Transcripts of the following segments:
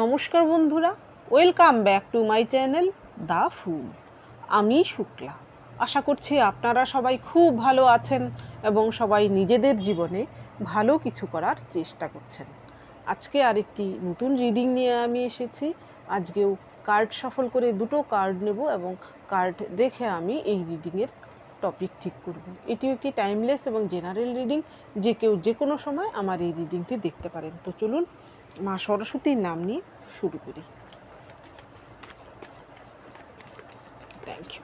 নমস্কার বন্ধুরা, welcome back to my channel the fool. আমি শুক্লা। আশা করছি আপনারা সবাই খুব ভালো আছেন এবং সবাই নিজেদের জীবনে ভালো কিছু করার চেষ্টা করছেন। আজকে আরেকটি নতুন রিডিং নিয়ে আমি এসেছি। আজকেও কার্ড সফল করে দুটো কার্ড নেব এবং কার্ড দেখে আমি এই রিডিংয়ের টপিক ঠিক করব। এটিও একটি টাইমলেস এবং জেনারেল রিডিং, যে কেউ যে কোনো সময় আমার এই রিডিংটি দেখতে পারেন। তো চলুন মা সরস্বতীর নাম নিয়ে শুরু করি। Thank you.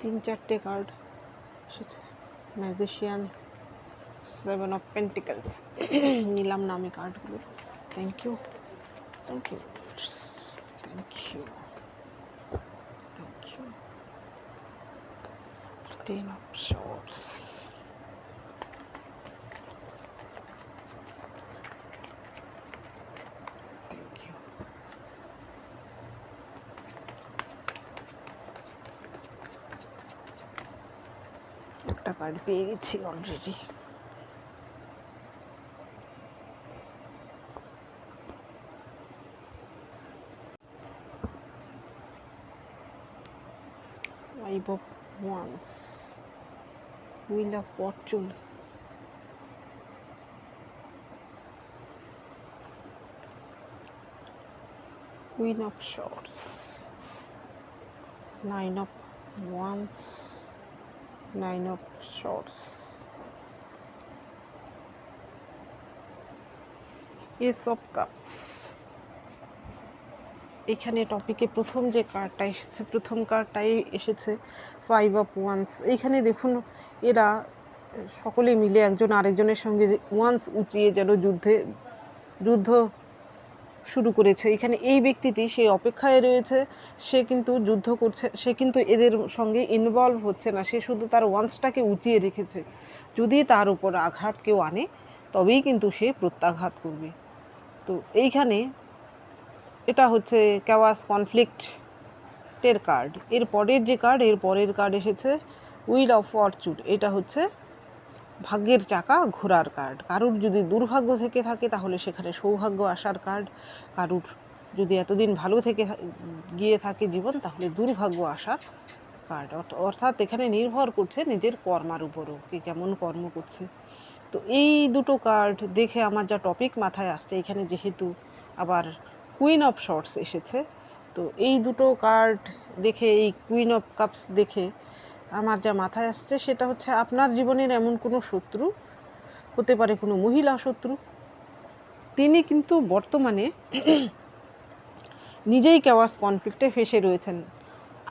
3-4টে কার্ড এসেছে। Magician, 7 of pentacles. নিলাম না আমি কার্ডগুলো। Thank you, thank you, thank you, thank you. 10 of swords, thank you. একটা কার্ড পেয়ে গেছি already. Five of Wands, Wheel of Fortune, Queen of Swords, Nine of Wands, Nine of Swords, Ace of Cups। এখানে টপিকে প্রথম যে কার্ডটা এসেছে, প্রথম কার্ডটাই এসেছে ফাইভ অফ ওয়ান্স। এইখানে দেখুন, এরা সকলে মিলে একজন আরেকজনের সঙ্গে ওয়ান্স উঁচিয়ে যেন যুদ্ধ শুরু করেছে। এখানে এই ব্যক্তিটি সে অপেক্ষায় রয়েছে, সে কিন্তু যুদ্ধ করছে, সে কিন্তু এদের সঙ্গে ইনভলভ হচ্ছে না, সে শুধু তার ওয়ান্সটাকে উঁচিয়ে রেখেছে। যদি তার উপর আঘাত কেউ আনে তবেই কিন্তু সে প্রত্যাঘাত করবে। তো এইখানে এটা হচ্ছে ক্যাওয়াস কনফ্লিক্টের কার্ড। এর পরের কার্ড এসেছে হুইল অফ ফরচুন। এটা হচ্ছে ভাগ্যের চাকা ঘোরার কার্ড। কারুর যদি দুর্ভাগ্য থেকে থাকে তাহলে সেখানে সৌভাগ্য আসার কার্ড। কারুর যদি এতদিন ভালো থেকে গিয়ে থাকে জীবন, তাহলে দুর্ভাগ্য আসার কার্ড। অর্থাৎ এখানে নির্ভর করছে নিজের কর্মার উপরও, কে কেমন কর্ম করছে। তো এই দুটো কার্ড দেখে আমার যা টপিক মাথায় আসছে, এখানে যেহেতু আবার কুইন অফ শর্টস এসেছে, তো এই দুটো কার্ড দেখে, এই কুইন অফ কাপস দেখে আমার যা মাথায় আসছে সেটা হচ্ছে আপনার জীবনের এমন কোনো শত্রু হতে পারে, কোনো মহিলা শত্রু, তিনি কিন্তু বর্তমানে নিজেই ক্যাওয়াস কনফ্লিক্টে ফেসে রয়েছেন।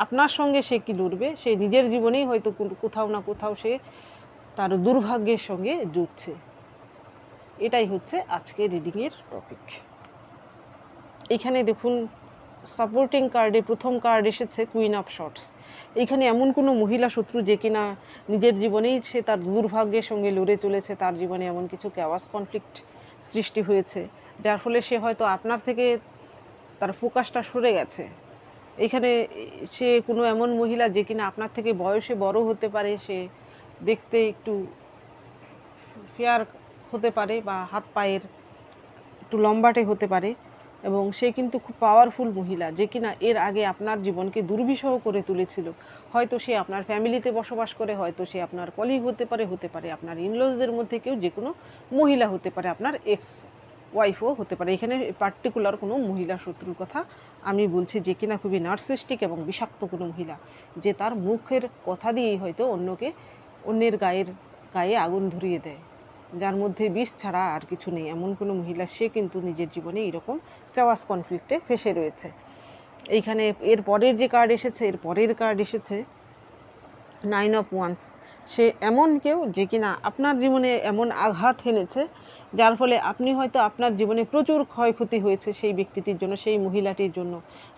আপনার সঙ্গে সে কি লড়বে, সে নিজের জীবনেই হয়তো কোথাও না কোথাও সে তার দুর্ভাগ্যের সঙ্গে যুদ্ধছে। এটাই হচ্ছে আজকে রিডিংয়ের টপিক। এখানে দেখুন সাপোর্টিং কার্ডে প্রথম কার্ড এসেছে কুইন অফ শর্টস। এইখানে এমন কোনো মহিলা শত্রু যে কিনা নিজের জীবনেই সে তার দুর্ভাগ্যের সঙ্গে লড়ে চলেছে, তার জীবনে এমন কিছু ক্যাওয়াস কনফ্লিক্ট সৃষ্টি হয়েছে যার ফলে সে হয়তো আপনার থেকে তার ফোকাসটা সরে গেছে। এখানে সে কোনো এমন মহিলা যে কিনা আপনার থেকে বয়সে বড় হতে পারে, সে দেখতে একটু ফেয়ার হতে পারে বা হাত পায়ের একটু লম্বাটে হতে পারে, এবং সে কিন্তু খুব পাওয়ারফুল মহিলা যে কিনা এর আগে আপনার জীবনকে দুর্বিষহ করে তুলেছিল। হয়তো সে আপনার ফ্যামিলিতে বসবাস করে, হয়তো সে আপনার কলিগ হতে পারে আপনার ইনলজদের মধ্যে কেউ, যে কোনো মহিলা হতে পারে, আপনার এক্স ওয়াইফও হতে পারে। এখানে পার্টিকুলার কোনো মহিলা শত্রুর কথা আমি বলছি যে কিনা খুবই নার্সিস্টিক এবং বিষাক্ত কোনো মহিলা, যে তার মুখের কথা দিয়েই হয়তো অন্যের গায়ে আগুন ধরিয়ে দেয়, যার মধ্যে বিষ ছাড়া আর কিছু নেই, এমন কোনো মহিলা সে কিন্তু নিজের জীবনে এরকম ক্যাওয়াস কনফ্লিক্টে ফেসে রয়েছে। এইখানে এর পরের কার্ড এসেছে নাইন অফ ওয়ান্স। সে এমন কেউ যে কিনা আপনার জীবনে এমন আঘাত এনেছে যার ফলে আপনি হয়তো আপনার জীবনে প্রচুর ক্ষয়ক্ষতি হয়েছে সেই ব্যক্তিটির জন্য, সেই মহিলাটির জন্য।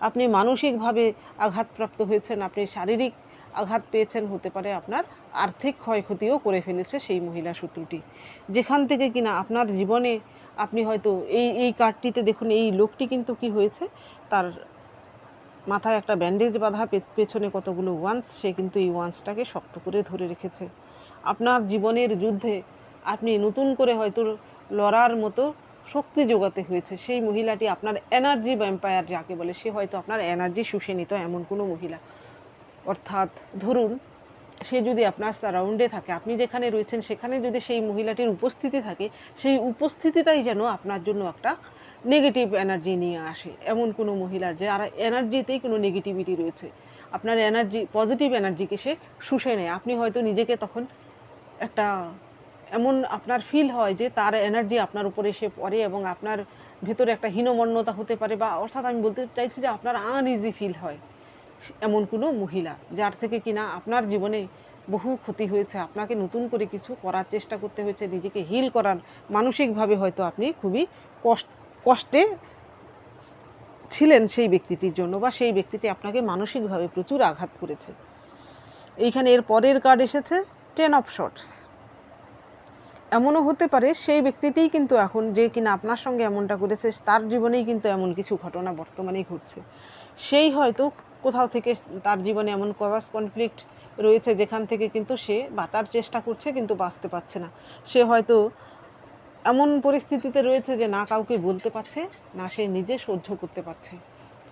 আপনি মানসিকভাবে আঘাতপ্রাপ্ত হয়েছেন, আপনি শারীরিক আঘাত পেয়েছেন, হতে পারে আপনার আর্থিক ক্ষয়ক্ষতিও করে ফেলেছে সেই মহিলা শত্রুটি, যেখান থেকে কিনা আপনার জীবনে আপনি হয়তো এই কার্ডটিতে দেখুন, এই লোকটি কিন্তু কি হয়েছে, তার মাথায় একটা ব্যান্ডেজ বাঁধা, পেছনে কতগুলো ওয়ান্স, সে কিন্তু এই ওয়ান্সটাকে শক্ত করে ধরে রেখেছে। আপনার জীবনের যুদ্ধে আপনি নতুন করে হয়তো লড়ার মতো শক্তি জোগাতে হয়েছে। সেই মহিলাটি আপনার এনার্জি ভ্যাম্পায়ার যাকে বলে, সে হয়তো আপনার এনার্জি শুষে নিত, এমন কোনো মহিলা। অর্থাৎ ধরুন, সে যদি আপনার সারাউন্ডে থাকে, আপনি যেখানে রয়েছেন সেখানে যদি সেই মহিলাটির উপস্থিতি থাকে, সেই উপস্থিতিটাই যেন আপনার জন্য একটা নেগেটিভ এনার্জি নিয়ে আসে। এমন কোনো মহিলা যার এনার্জিতেই কোনো নেগেটিভিটি রয়েছে, আপনার এনার্জি, পজিটিভ এনার্জিকে সে শুষে নেয়। আপনি হয়তো নিজেকে তখন একটা এমন আপনার ফিল হয় যে তার এনার্জি আপনার উপরে এসে পড়ে এবং আপনার ভেতরে একটা হীনমন্যতা হতে পারে, বা অর্থাৎ আমি বলতে চাইছি যে আপনার আনইজি ফিল হয়। এমন কোনো মহিলা যার থেকে কিনা আপনার জীবনে বহু ক্ষতি হয়েছে, আপনাকে নতুন করে কিছু করার চেষ্টা করতে হয়েছে, নিজেকে হিল করার, মানসিকভাবে হয়তো আপনি খুবই কষ্টে ছিলেন সেই ব্যক্তিটির জন্য, বা সেই ব্যক্তিটি আপনাকে মানসিকভাবে প্রচুর আঘাত করেছে। এইখানে এর পরের কার্ড এসেছে 10 অফ শর্টস। এমনও হতে পারে সেই ব্যক্তিটিই কিন্তু এখন যে কিনা আপনার সঙ্গে এমনটা করেছে, তার জীবনেই কিন্তু এমন কিছু ঘটনা বর্তমানেই ঘটছে। সেই হয়তো কোথাও থেকে তার জীবনে এমন কনফ্লিক্ট রয়েছে যেখান থেকে কিন্তু সে বাঁচার চেষ্টা করছে কিন্তু বাঁচতে পারছে না। সে হয়তো এমন পরিস্থিতিতে রয়েছে যে না কাউকে বলতে পারছে না, সে নিজে সহ্য করতে পারছে।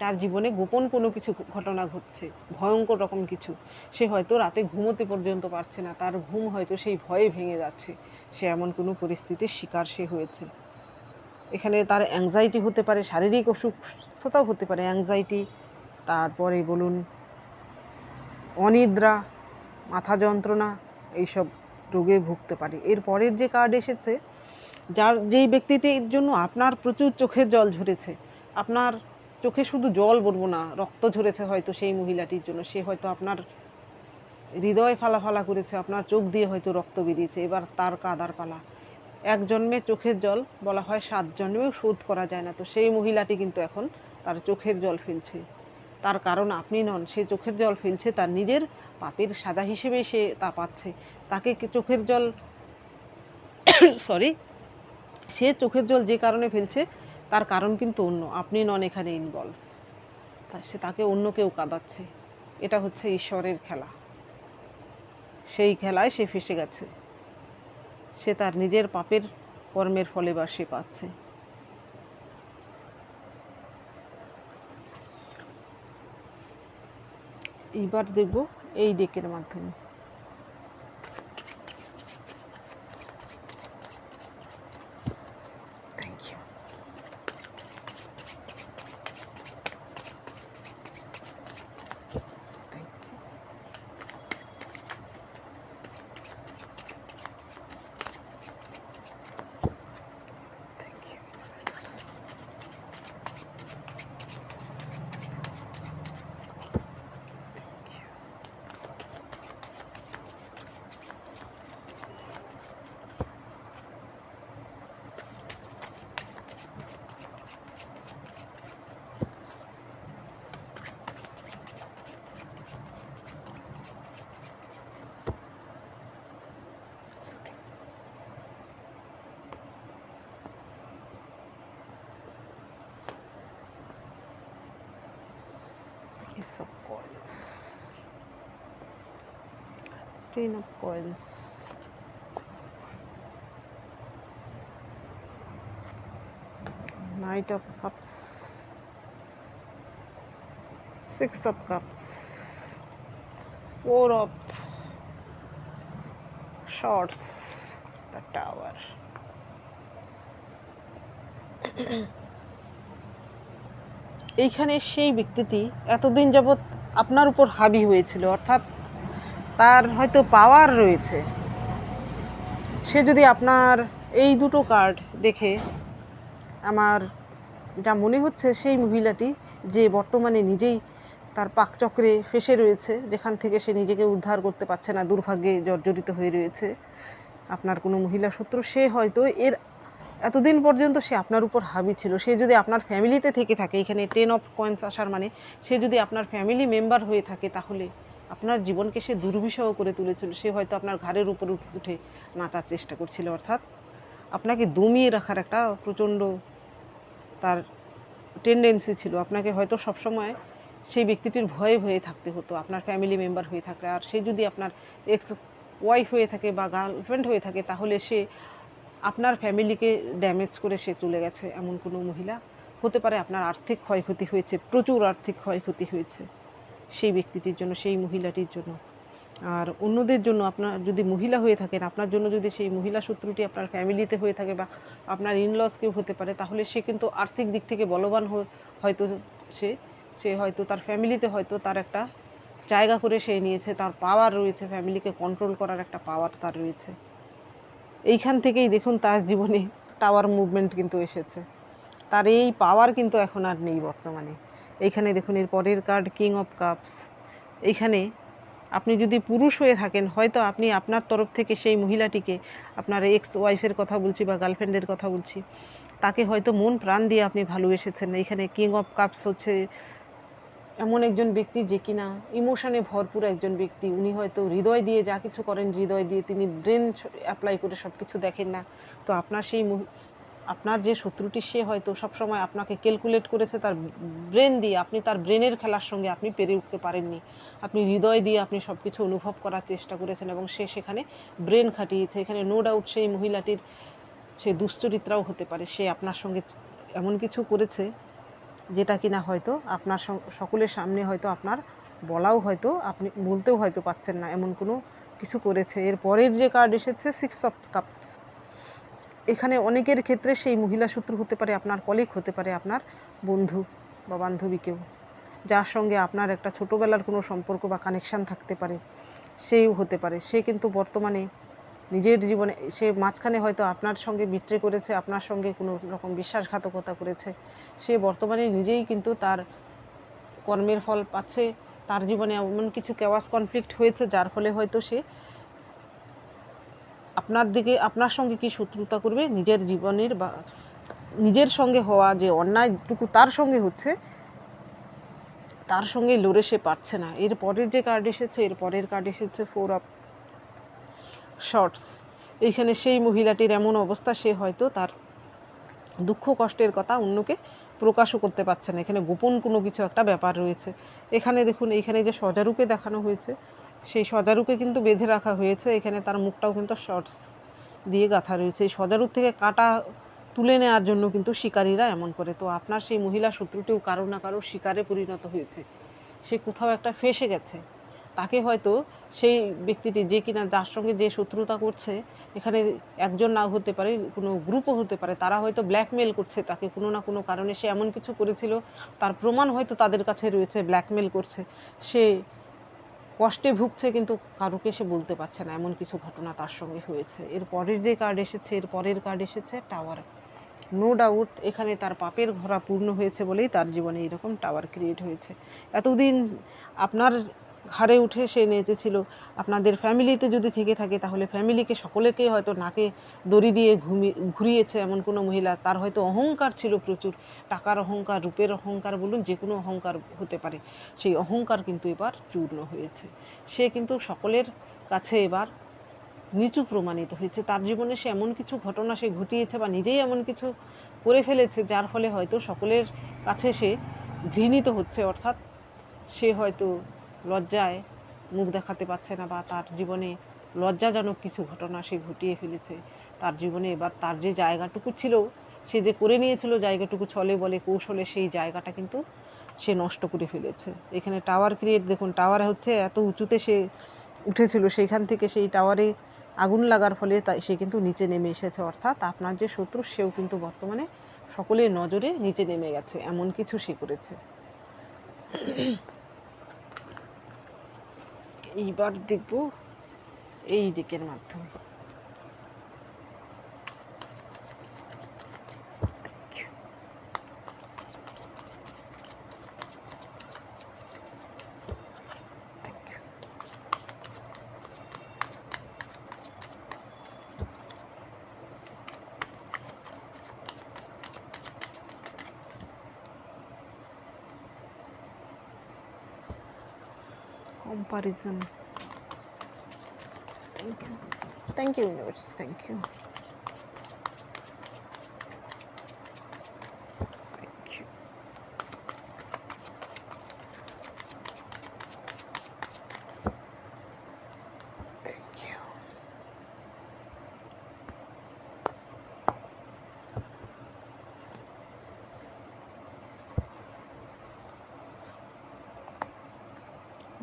তার জীবনে গোপন কোনো কিছু ঘটনা ঘটছে, ভয়ঙ্কর রকম কিছু। সে হয়তো রাতে ঘুমোতে পর্যন্ত পারছে না, তার ঘুম হয়তো সেই ভয়ে ভেঙে যাচ্ছে। সে এমন কোনো পরিস্থিতির শিকার সে হয়েছে। এখানে তার অ্যাংজাইটি হতে পারে, শারীরিক অসুস্থতাও হতে পারে, অ্যাংজাইটি, তারপরে বলুন অনিদ্রা, মাথা যন্ত্রণা, এইসব রোগে ভুগতে পারে। এর পরের যে কার্ড এসেছে, যেই ব্যক্তিটির জন্য আপনার প্রচুর চোখের জল ঝরেছে, আপনার চোখে শুধু জল বলবো না, রক্ত ঝরেছে হয়তো সেই মহিলাটির জন্য। সে হয়তো আপনার হৃদয় ফালা করেছে, আপনার চোখ দিয়ে হয়তো রক্ত বেরিয়েছে, এবার তার কাঁদার পালা। এক জন্মে চোখের জল বলা হয় 7 জন্মেও শোধ করা যায় না। তো সেই মহিলাটি কিন্তু এখন তার চোখের জল ফেলছে, তার কারণ আপনি নন। সে চোখের জল ফেলছে তার নিজের পাপের সাজা হিসেবে সে তা পাচ্ছে। তাকে চোখের জল সরি সে চোখের জল যে কারণে ফেলছে তার কারণ কিন্তু অন্য, আপনি নন এখানে ইনভলভ। সে তাকে অন্য কেউ কাঁদাচ্ছে। এটা হচ্ছে ঈশ্বরের খেলা, সেই খেলায় সে ফেসে গেছে। সে তার নিজের পাপের কর্মের ফলে বা সে পাচ্ছে। এইবার দেখব এই ডেকের মাধ্যমে। Thank you. Ace of Coins, 10 of Coins, Knight of Cups, 6 of Cups, 4 of Swords, the Tower. এইখানে সেই ব্যক্তিটি এতদিন যাবৎ আপনার উপর হাবি হয়েছিল, অর্থাৎ তার হয়তো পাওয়ার রয়েছে। সে যদি আপনার এই দুটো কার্ড দেখে আমার যা মনে হচ্ছে, সেই মহিলাটি যে বর্তমানে নিজেই তার পাকচক্রে ফেসে রয়েছে, যেখান থেকে সে নিজেকে উদ্ধার করতে পারছে না, দুর্ভাগ্যে জর্জরিত হয়ে রয়েছে আপনার কোনো মহিলা শত্রু, সে হয়তো এতদিন পর্যন্ত সে আপনার উপর হাবি ছিল। সে যদি আপনার ফ্যামিলিতে থেকে থাকে, এখানে 10 অফ কয়েন্স আসার মানে সে যদি আপনার ফ্যামিলি মেম্বার হয়ে থাকে, তাহলে আপনার জীবনকে সে দুর্বিষহ করে তুলেছিল। সে হয়তো আপনার ঘাড়ের উপর উঠে নাচার চেষ্টা করছিল, অর্থাৎ আপনাকে দমিয়ে রাখার একটা প্রচণ্ড তার টেন্ডেন্সি ছিল। আপনাকে হয়তো সবসময় সেই ব্যক্তিটির ভয়ে ভয়ে থাকতে হতো আপনার ফ্যামিলি মেম্বার হয়ে থাকলে। আর সে যদি আপনার এক্স ওয়াইফ হয়ে থাকে বা গার্লফ্রেন্ড হয়ে থাকে, তাহলে সে আপনার ফ্যামিলিকে ড্যামেজ করে সে চলে গেছে, এমন কোনো মহিলা হতে পারে। আপনার আর্থিক ক্ষয়ক্ষতি হয়েছে, প্রচুর আর্থিক ক্ষয়ক্ষতি হয়েছে সেই ব্যক্তিটির জন্য, সেই মহিলাটির জন্য। আর অন্যদের জন্য, আপনার যদি মহিলা হয়ে থাকেন, আপনার জন্য যদি সেই মহিলা শত্রুটি আপনার ফ্যামিলিতে হয়ে থাকে বা আপনার ইনলস কেউ হতে পারে, তাহলে সে কিন্তু আর্থিক দিক থেকে বলবান হয়তো সে হয়তো তার ফ্যামিলিতে হয়তো তার একটা জায়গা করে সে নিয়েছে, তার পাওয়ার রয়েছে, ফ্যামিলিকে কন্ট্রোল করার একটা পাওয়ার তার রয়েছে। এইখান থেকেই দেখুন তার জীবনে টাওয়ার মুভমেন্ট কিন্তু এসেছে। তার এই পাওয়ার কিন্তু এখন আর নেই বর্তমানে। এইখানে দেখুন এর পরের কার্ড কিং অফ কাপস। এইখানে আপনি যদি পুরুষ হয়ে থাকেন, হয়তো আপনি আপনার তরফ থেকে সেই মহিলাটিকে, আপনার এক্স ওয়াইফের কথা বলছি বা গার্লফ্রেন্ডের কথা বলছি, তাকে হয়তো মন প্রাণ দিয়ে আপনি ভালোবেসেছেন। এইখানে কিং অফ কাপস হচ্ছে এমন একজন ব্যক্তি যে কিনা ইমোশনে ভরপুর একজন ব্যক্তি। উনি হয়তো হৃদয় দিয়ে যা কিছু করেন, হৃদয় দিয়ে, তিনি ব্রেন অ্যাপ্লাই করে সব কিছু দেখেন না। তো আপনার যে শত্রুটি, সে হয়তো সবসময় আপনাকে ক্যালকুলেট করেছে তার ব্রেন দিয়ে। আপনি তার ব্রেনের খেলার সঙ্গে আপনি পেরে উঠতে পারেননি। আপনি হৃদয় দিয়ে আপনি সব কিছু অনুভব করার চেষ্টা করেছেন এবং সে সেখানে ব্রেন খাটিয়েছে। এখানে নো ডাউট সেই মহিলাটির সে দুশ্চরিত্রাও হতে পারে। সে আপনার সঙ্গে এমন কিছু করেছে যেটা কিনা হয়তো আপনার সকলের সামনে হয়তো আপনার বলাও, হয়তো আপনি বলতেও হয়তো পাচ্ছেন না, এমন কোনো কিছু করেছে। এর পরের যে কার্ড এসেছে সিক্স অফ কাপস। এখানে অনেকের ক্ষেত্রে সেই মহিলা শত্রু হতে পারে আপনার কলিগ, হতে পারে আপনার বন্ধু বা বান্ধবী, কেউ যার সঙ্গে আপনার একটা ছোটোবেলার কোনো সম্পর্ক বা কানেকশান থাকতে পারে, সেও হতে পারে। সে কিন্তু বর্তমানে নিজের জীবনে, সে মাঝখানে হয়তো আপনার সঙ্গে বিট্রে করেছে, আপনার সঙ্গে কোনো রকম বিশ্বাসঘাতকতা করেছে। সে বর্তমানে নিজেই কিন্তু তার কর্মের ফল পাচ্ছে। তার জীবনে এমন কিছু কেওয়াস কনফ্লিক্ট হয়েছে যার ফলে হয়তো সে আপনার সঙ্গে কি শত্রুতা করবে, নিজের জীবনের বা নিজের সঙ্গে হওয়া যে অন্যায়টুকু তার সঙ্গে হচ্ছে, তার সঙ্গে লড়ে সে পারছে না। এর পরের যে কার্ড এসেছে, এর পরের কার্ড এসেছে ফোর অফ শর্টস। এইখানে সেই মহিলাটির এমন অবস্থা, সে হয়তো তার দুঃখ কষ্টের কথা অন্যকে প্রকাশও করতে পারছে না। এখানে গোপন কোনো কিছু একটা ব্যাপার রয়েছে। এখানে দেখুন, এইখানে যে সজারুকে দেখানো হয়েছে, সেই সজারুকে কিন্তু বেঁধে রাখা হয়েছে। এখানে তার মুখটাও কিন্তু শর্টস দিয়ে গাঁথা রয়েছে। এই সজারুর থেকে কাঁটা তুলে নেওয়ার জন্য কিন্তু শিকারীরা এমন করে। তো আপনার সেই মহিলা শত্রুটিও কারো না কারো শিকারে পরিণত হয়েছে। সে কোথাও একটা ফেঁসে গেছে। তাকে হয়তো সেই ব্যক্তিটি, যে কিনা যার সঙ্গে যে শত্রুতা করছে, এখানে একজন নাও হতে পারে, কোনো গ্রুপও হতে পারে, তারা হয়তো ব্ল্যাকমেল করছে তাকে কোনো না কোনো কারণে। সে এমন কিছু করেছিল, তার প্রমাণ হয়তো তাদের কাছে রয়েছে, ব্ল্যাকমেল করছে। সে কষ্টে ভুগছে কিন্তু কারোকে সে বলতে পারছে না, এমন কিছু ঘটনা তার সঙ্গে হয়েছে। এর পরের যে কার্ড এসেছে, এর পরের কার্ড এসেছে টাওয়ার। নো ডাউট এখানে তার পাপের ঘোরা পূর্ণ হয়েছে বলেই তার জীবনে এরকম টাওয়ার ক্রিয়েট হয়েছে। এতদিন আপনার ঘাড়ে উঠে সে নেচেছিল। আপনাদের ফ্যামিলিতে যদি থেকে থাকে, তাহলে ফ্যামিলিকে সকলেকেই হয়তো নাকে দড়ি দিয়ে ঘুরিয়েছে এমন কোনো মহিলা। তার হয়তো অহংকার ছিল প্রচুর, টাকার অহংকার, রূপের অহংকার বলুন, যে কোনো অহংকার হতে পারে। সেই অহংকার কিন্তু এবার চূর্ণ হয়েছে। সে কিন্তু সকলের কাছে এবার নিচু প্রমাণিত হয়েছে। তার জীবনে সে এমন কিছু ঘটনা সে ঘটিয়েছে বা নিজেই এমন কিছু করে ফেলেছে, যার ফলে হয়তো সকলের কাছে সে ঘৃণিত হচ্ছে। অর্থাৎ সে হয়তো লজ্জায় মুখ দেখাতে পারছে না, বা তার জীবনে লজ্জাজনক কিছু ঘটনা সে ঘটিয়ে ফেলেছে। তার জীবনে এবার তার যে জায়গাটুকু ছিল, সে যে করে নিয়েছিল জায়গাটুকু ছলে বলে কৌশলে, সেই জায়গাটা কিন্তু সে নষ্ট করে ফেলেছে। এখানে টাওয়ার ক্রিয়েট, দেখুন টাওয়ার হচ্ছে এত উঁচুতে সে উঠেছিল, সেইখান থেকে সেই টাওয়ারে আগুন লাগার ফলে সে কিন্তু নিচে নেমে এসেছে। অর্থাৎ আপনার যে শত্রু, সেও কিন্তু বর্তমানে সকলের নজরে নিচে নেমে গেছে, এমন কিছু সে করেছে। এইবার দেখব এই দিকের মাধ্যমে। Comparison. Thank you universe, thank you.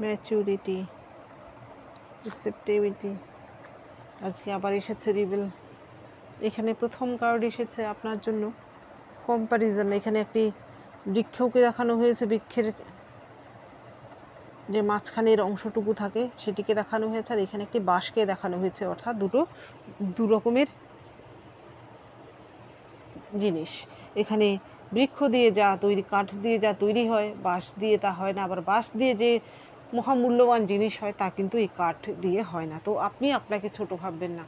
Maturity, receptivity, আজকে আবার এসেছে রিভেল। এখানে প্রথম কার্ড এসেছে আপনার জন্য কম্প্যারিজন। এখানে একটি বৃক্ষকে দেখানো হয়েছে, বৃক্ষের যে মাঝখানের অংশটুকু থাকে সেটিকে দেখানো হয়েছে, আর এখানে একটি বাঁশকে দেখানো হয়েছে, অর্থাৎ দু রকমের জিনিস। এখানে বৃক্ষ দিয়ে যা তৈরি, কাঠ দিয়ে যা তৈরি হয়, বাঁশ দিয়ে তা হয় না। আবার বাঁশ দিয়ে যে মহামূল্যবান জিনিস হয় তা কিন্তু এই কাঠ দিয়ে হয় না। তো আপনি আপনাকে ছোট ভাববেন না।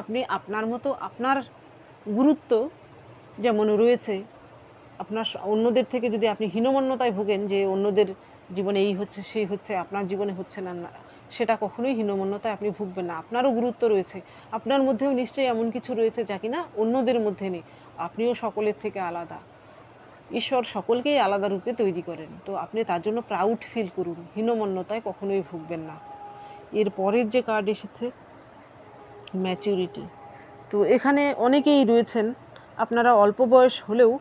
আপনি আপনার মতো, আপনার গুরুত্ব যেমন রয়েছে, আপনার অন্যদের থেকে যদি আপনি হীনমন্যতায় ভোগেন যে অন্যদের জীবনে এই হচ্ছে সেই হচ্ছে, আপনার জীবনে হচ্ছে না, সেটা কখনোই হীনমন্যতায় আপনি ভুগবেন না। আপনারও গুরুত্ব রয়েছে, আপনার মধ্যেও নিশ্চয়ই এমন কিছু রয়েছে যা কিনা অন্যদের মধ্যে নেই। আপনিও সকলের থেকে আলাদা। ঈশ্বর সকলকেই আলাদা রূপে তৈরি করেন। তো আপনি তার জন্য প্রাউড ফিল করুন, হীনমন্যতায় কখনোই ভুগবেন না। এর পরের যে কার্ড এসেছে ম্যাচুরিটি। তো এখানে অনেকেই রয়েছেন, আপনারা অল্প বয়স হলেও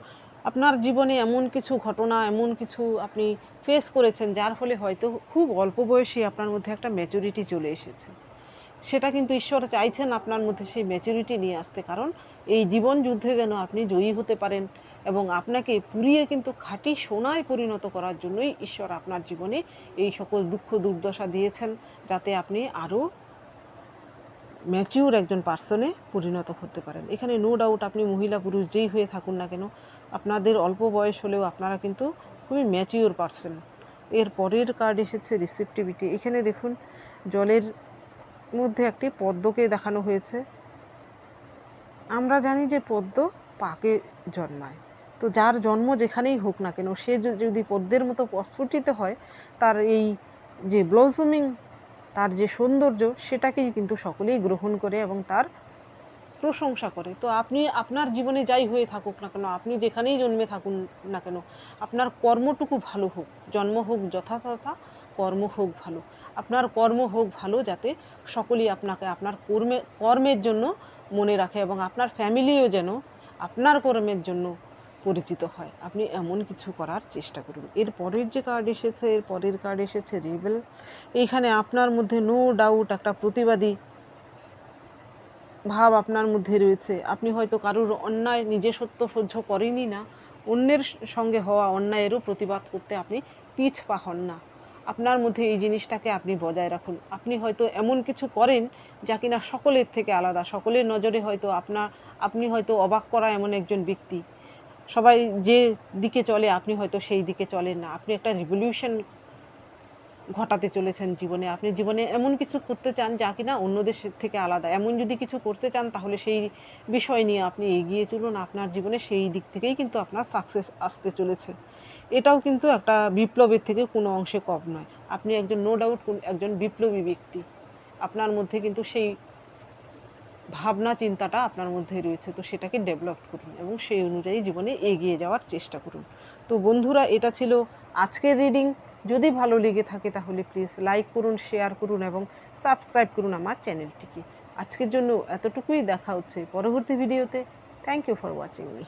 আপনার জীবনে এমন কিছু ঘটনা, এমন কিছু আপনি ফেস করেছেন যার ফলে হয়তো খুব অল্প বয়সে আপনার মধ্যে একটা ম্যাচুরিটি চলে এসেছে। সেটা কিন্তু ঈশ্বর চাইছেন আপনার মধ্যে সেই ম্যাচুরিটি নিয়ে আসতে, কারণ এই জীবন যুদ্ধে যেন আপনি জয়ী হতে পারেন এবং আপনাকে পুড়িয়ে কিন্তু খাঁটি সোনায় পরিণত করার জন্যই ঈশ্বর আপনার জীবনে এই সকল দুঃখ দুর্দশা দিয়েছেন, যাতে আপনি আরও ম্যাচিউর একজন পার্সনে পরিণত হতে পারেন। এখানে নো ডাউট আপনি মহিলা পুরুষ যেই হয়ে থাকুন না কেন, আপনাদের অল্প বয়স হলেও আপনারা কিন্তু খুবই ম্যাচিউর পার্সন। এর পরের কার্ড এসেছে রিসেপটিভিটি। এখানে দেখুন জলের মধ্যে একটি পদ্মকে দেখানো হয়েছে। আমরা জানি যে পদ্ম পাকে জন্মায়, তো যার জন্ম যেখানেই হোক না কেন, সে যদি পদ্মের মতো প্রস্ফুটিত হয়, তার এই যে ব্লসমিং, তার যে সৌন্দর্য, সেটাকেই কিন্তু সকলেই গ্রহণ করে এবং তার প্রশংসা করে। তো আপনি আপনার জীবনে যাই হয়ে থাকুক না কেন, আপনি যেখানেই জন্মে থাকুন না কেন, আপনার কর্মটুকু ভালো হোক, জন্ম হোক যথাযথা, কর্ম হোক ভালো, আপনার কর্ম হোক ভালো, যাতে সকলেই আপনাকে আপনার কর্মের জন্য মনে রাখে এবং আপনার ফ্যামিলিও যেন আপনার কর্মের জন্য পরিচিত হয়। আপনি এমন কিছু করার চেষ্টা করুন। এর পরের যে কার্ড এসেছে, এর পরের কার্ড এসেছে রিবেল। এইখানে আপনার মধ্যে নো ডাউট একটা প্রতিবাদী ভাব আপনার মধ্যে রয়েছে। আপনি হয়তো কারোর অন্যায় নিজে সত্য সহ্য করেনই না, অন্যের সঙ্গে হওয়া অন্যায়েরও প্রতিবাদ করতে আপনি পিছপা হন না। আপনার মধ্যে এই জিনিসটাকে আপনি বজায় রাখুন। আপনি হয়তো এমন কিছু করেন যা কিনা সকলের থেকে আলাদা, সকলের নজরে হয়তো আপনি হয়তো অবাক করা এমন একজন ব্যক্তি। সবাই যে দিকে চলে আপনি হয়তো সেই দিকে চলেন না। আপনি একটা রিভলিউশন ঘটাতে চলেছেন জীবনে। আপনি জীবনে এমন কিছু করতে চান যা কিনা অন্যদের থেকে আলাদা। এমন যদি কিছু করতে চান তাহলে সেই বিষয় নিয়ে আপনি এগিয়ে চলুন। আপনার জীবনে সেই দিক থেকেই কিন্তু আপনার সাকসেস আসতে চলেছে। এটাও কিন্তু একটা বিপ্লবের থেকে কোনো অংশে কম নয়। আপনি একজন নো ডাউট একজন বিপ্লবী ব্যক্তি। আপনার মধ্যে কিন্তু সেই ভাবনা চিন্তাটা আপনার মধ্যে রয়েছে, তো সেটাকে ডেভেলপ করুন এবং সেই অনুযায়ী জীবনে এগিয়ে যাওয়ার চেষ্টা করুন। তো বন্ধুরা, এটা ছিল আজকের রিডিং। যদি ভালো লেগে থাকে তাহলে প্লিজ লাইক করুন, শেয়ার করুন এবং সাবস্ক্রাইব করুন আমার চ্যানেলটিকে। আজকের জন্য এতটুকুই, দেখা হচ্ছে পরবর্তী ভিডিওতে। Thank you for watching me.